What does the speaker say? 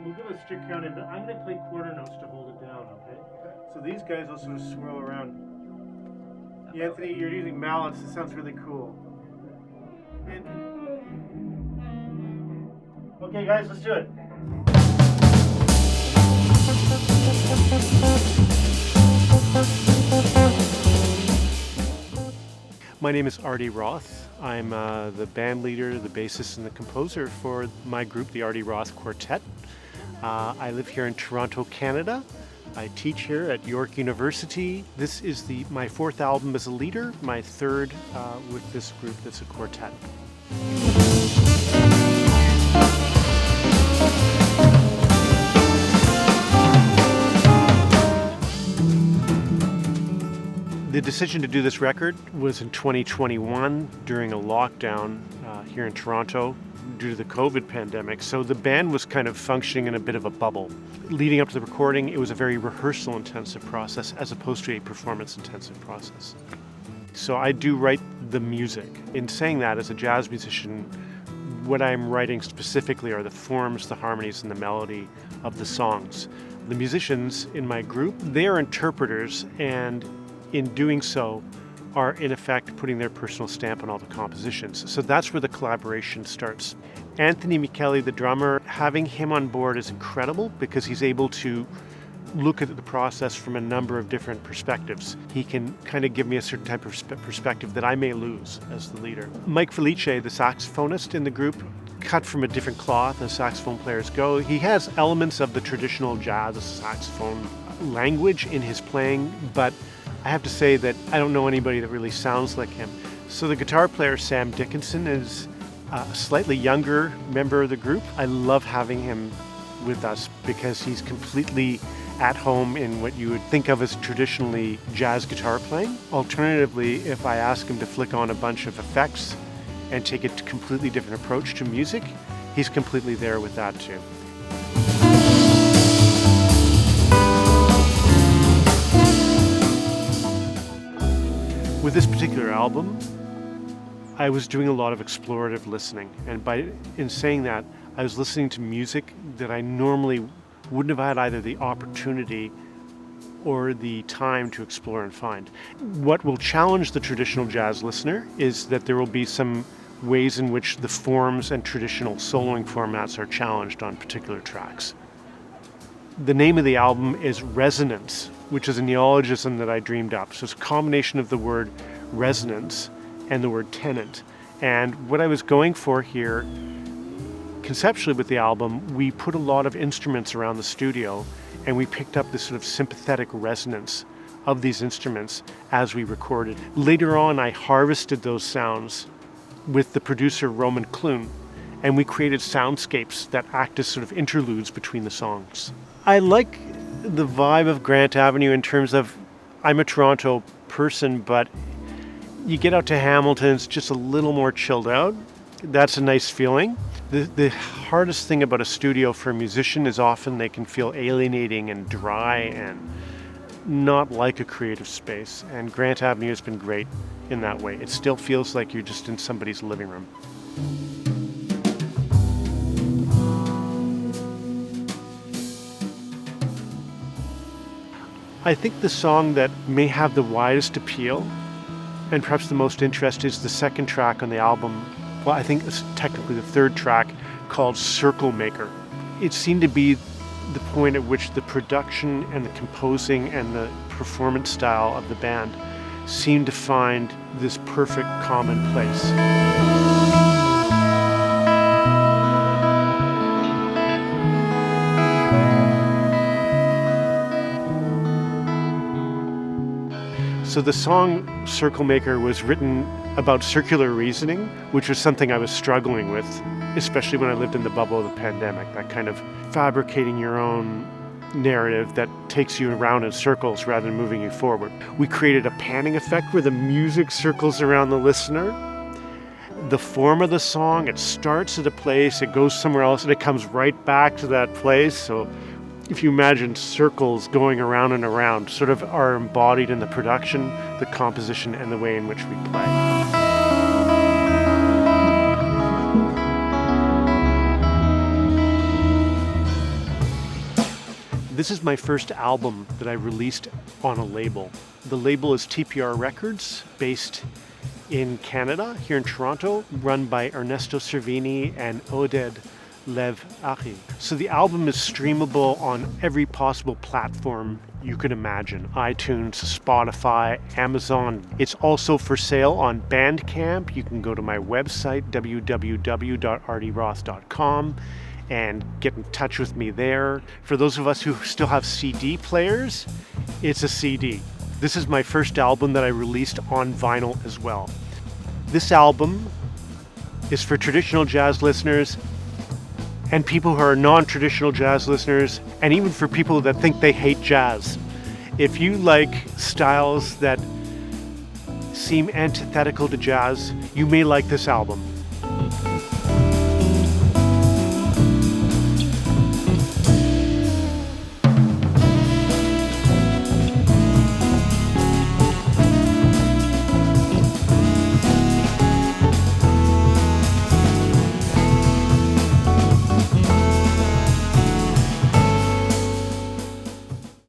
we'll give a strict count in, but I'm going to play quarter notes to hold it down, okay? So these guys will sort of swirl around. Yeah, Anthony, you're using mallets. This sounds really cool. And, okay, guys, let's do it. My name is Artie Roth. I'm the band leader, the bassist, and the composer for my group, the Artie Roth Quartet. I live here in Toronto, Canada. I teach here at York University. This is my fourth album as a leader, my third with this group that's a quartet. The decision to do this record was in 2021 during a lockdown here in Toronto due to the COVID pandemic. So the band was kind of functioning in a bit of a bubble. Leading up to the recording, it was a very rehearsal-intensive process as opposed to a performance-intensive process. So I do write the music. In saying that, as a jazz musician, what I'm writing specifically are the forms, the harmonies, and the melody of the songs. The musicians in my group, they are interpreters, and in doing so, are in effect putting their personal stamp on all the compositions. So that's where the collaboration starts. Anthony Micheli, the drummer, having him on board is incredible because he's able to look at the process from a number of different perspectives. He can kind of give me a certain type of perspective that I may lose as the leader. Mike Felice, the saxophonist in the group, cut from a different cloth as saxophone players go. He has elements of the traditional jazz saxophone language in his playing, but I have to say that I don't know anybody that really sounds like him. So the guitar player, Sam Dickinson, is a slightly younger member of the group. I love having him with us because he's completely at home in what you would think of as traditionally jazz guitar playing. Alternatively, if I ask him to flick on a bunch of effects and take a completely different approach to music, he's completely there with that too. With this particular album, I was doing a lot of explorative listening, and in saying that, I was listening to music that I normally wouldn't have had either the opportunity or the time to explore and find. What will challenge the traditional jazz listener is that there will be some ways in which the forms and traditional soloing formats are challenged on particular tracks. The name of the album is Resonants, which is a neologism that I dreamed up. So it's a combination of the word resonance and the word tenant. And what I was going for here, conceptually with the album, we put a lot of instruments around the studio and we picked up this sort of sympathetic resonance of these instruments as we recorded. Later on, I harvested those sounds with the producer Roman Klun, and we created soundscapes that act as sort of interludes between the songs. I like the vibe of Grant Avenue in terms of, I'm a Toronto person, but you get out to Hamilton, it's just a little more chilled out. That's a nice feeling. The hardest thing about a studio for a musician is often they can feel alienating and dry and not like a creative space. And Grant Avenue has been great in that way. It still feels like you're just in somebody's living room. I think the song that may have the widest appeal and perhaps the most interest is the second track on the album. Well, I think it's technically the third track, called Circle Maker. It seemed to be the point at which the production and the composing and the performance style of the band seemed to find this perfect common place. So the song Circle Maker was written about circular reasoning, which was something I was struggling with, especially when I lived in the bubble of the pandemic, that kind of fabricating your own narrative that takes you around in circles rather than moving you forward. We created a panning effect where the music circles around the listener. The form of the song, it starts at a place, it goes somewhere else, and it comes right back to that place. So if you imagine circles going around and around, sort of are embodied in the production, the composition, and the way in which we play. This is my first album that I released on a label. The label is TPR Records, based in Canada, here in Toronto, run by Ernesto Cervini and Oded Lev-Ari. So the album is streamable on every possible platform you could imagine. iTunes, Spotify, Amazon. It's also for sale on Bandcamp. You can go to my website, www.artieroth.com, and get in touch with me there. For those of us who still have CD players, it's a CD. This is my first album that I released on vinyl as well. This album is for traditional jazz listeners and people who are non-traditional jazz listeners, and even for people that think they hate jazz. If you like styles that seem antithetical to jazz, you may like this album.